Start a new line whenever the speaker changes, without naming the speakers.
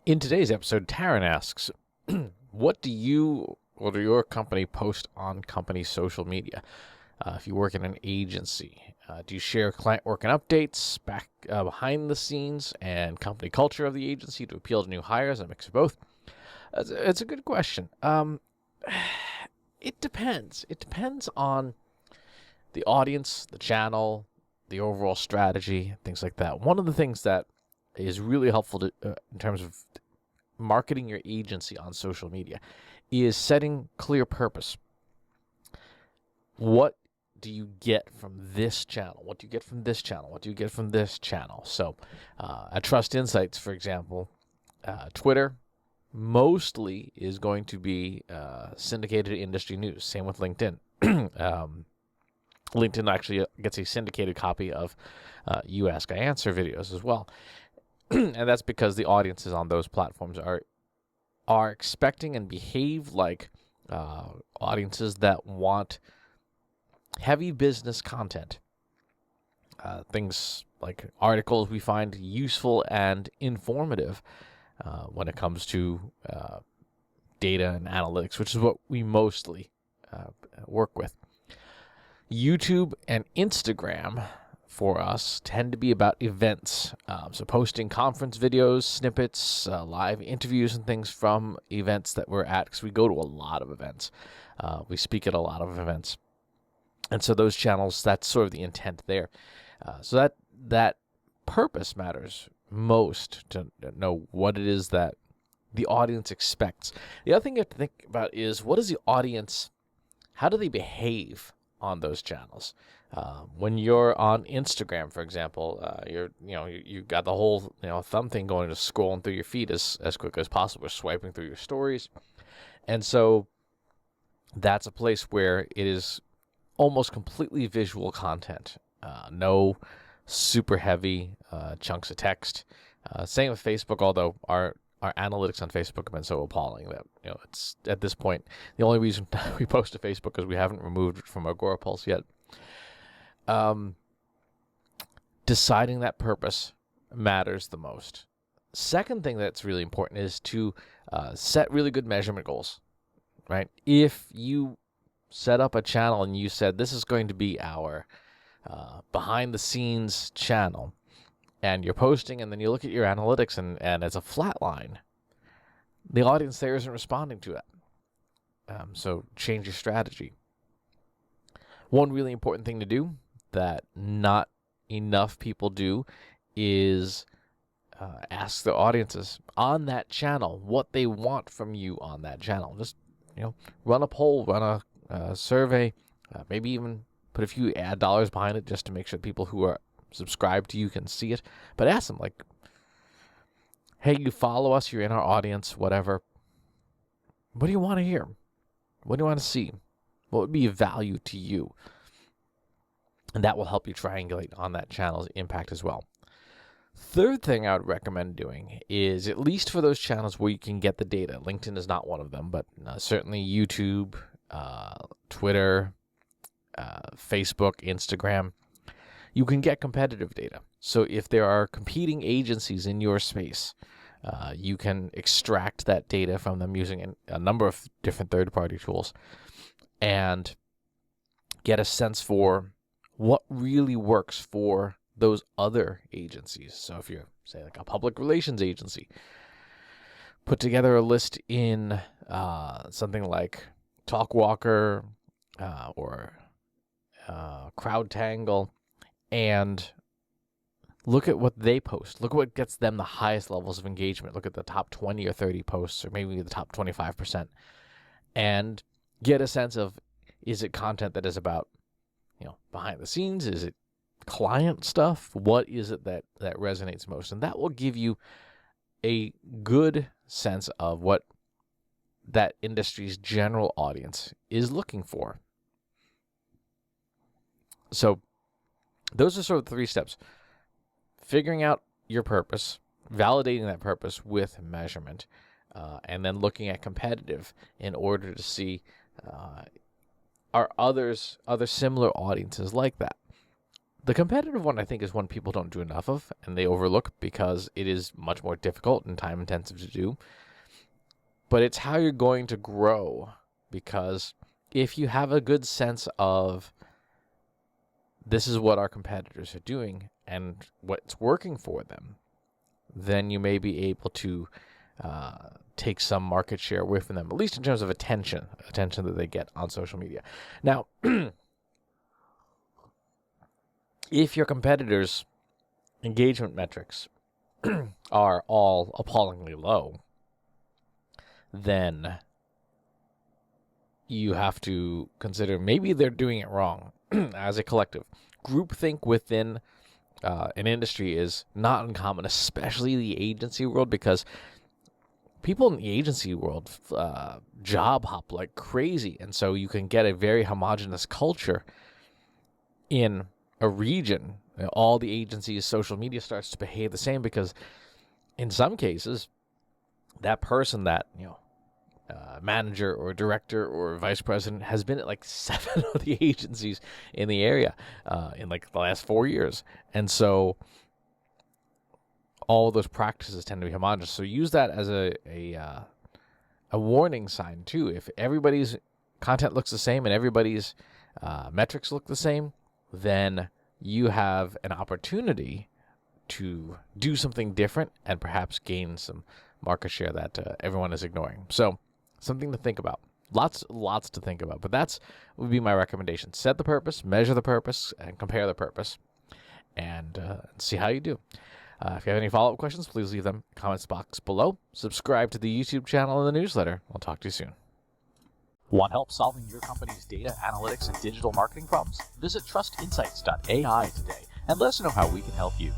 In today's episode, Taryn asks, what do you or do your company post on company social media? If you work in an agency, do you share client work and updates back behind the scenes and company culture of the agency to appeal to new hires? A mix of both. It's a good question. It depends. It depends on the audience, the channel, the overall strategy, things like that. One of the things that is really helpful to, in terms of marketing your agency on social media is setting clear purpose. What do you get from this channel? What do you get from this channel? What do you get from this channel? So at Trust Insights, for example, Twitter mostly is going to be syndicated industry news. Same with LinkedIn. LinkedIn actually gets a syndicated copy of You Ask, I Answer videos as well. And that's because the audiences on those platforms are expecting and behave like audiences that want heavy business content. Things like articles we find useful and informative when it comes to data and analytics, which is what we mostly work with. YouTube and Instagram for us tend to be about events. So posting conference videos, snippets, live interviews and things from events that we're at, because we go to a lot of events. We speak at a lot of events. And so those channels, that's sort of the intent there. So that purpose matters most, to know what it is that the audience expects. The other thing you have to think about is, what is the audience, how do they behave on those channels? When you're on Instagram, for example, you got the whole thumb thing going, to scrolling through your feed as quick as possible, swiping through your stories, and so that's a place where it is almost completely visual content. No super heavy chunks of text. Same with Facebook, although our analytics on Facebook have been so appalling that it's at this point the only reason we post to Facebook is we haven't removed it from Agorapulse yet. Deciding that purpose matters the most. Second thing that's really important is to set really good measurement goals, right? If you set up a channel and you said, this is going to be our behind the scenes channel, and you're posting, and then you look at your analytics and it's a flat line, the audience there isn't responding to it. So change your strategy. One really important thing to do that not enough people do is ask their audiences on that channel what they want from you on that channel. Just run a poll, run a survey, maybe even put a few ad dollars behind it just to make sure people who are subscribed to you can see it. But ask them, like, hey, you follow us, you're in our audience, whatever. What do you want to hear? What do you want to see? What would be of value to you? And that will help you triangulate on that channel's impact as well. Third thing I would recommend doing is, at least for those channels where you can get the data, LinkedIn is not one of them, but certainly YouTube, Twitter, Facebook, Instagram, you can get competitive data. So if there are competing agencies in your space, you can extract that data from them using a number of different third-party tools and get a sense for what really works for those other agencies. So if you're, say, like a public relations agency, put together a list in something like Talkwalker or CrowdTangle, and look at what they post. Look at what gets them the highest levels of engagement. Look at the top 20 or 30 posts, or maybe the top 25%, and get a sense of, is it content that is about behind the scenes? Is it client stuff? What is it that resonates most? And that will give you a good sense of what that industry's general audience is looking for. So those are sort of the 3 steps. Figuring out your purpose, validating that purpose with measurement, and then looking at competitive in order to see are other similar audiences like that. The competitive one, I think, is one people don't do enough of and they overlook because it is much more difficult and time intensive to do. But it's how you're going to grow, because if you have a good sense of this is what our competitors are doing and what's working for them, then you may be able to take some market share away from them, at least in terms of attention that they get on social media. Now, if your competitors' engagement metrics are all appallingly low, then you have to consider maybe they're doing it wrong as a collective. Groupthink within an industry is not uncommon, especially the agency world, because people in the agency world job hop like crazy. And so you can get a very homogenous culture in a region. All the agencies' social media starts to behave the same because in some cases, that person, that manager or director or vice president, has been at like 7 of the agencies in the area in like the last 4 years. And so all of those practices tend to be homogenous. So use that as a warning sign too. If everybody's content looks the same and everybody's metrics look the same, then you have an opportunity to do something different and perhaps gain some market share that everyone is ignoring. So something to think about. Lots to think about. But that's would be my recommendation. Set the purpose, measure the purpose, and compare the purpose, and see how you do. If you have any follow-up questions, please leave them in the comments box below. Subscribe to the YouTube channel and the newsletter. I'll talk to you soon.
Want help solving your company's data analytics and digital marketing problems? Visit trustinsights.ai today and let us know how we can help you.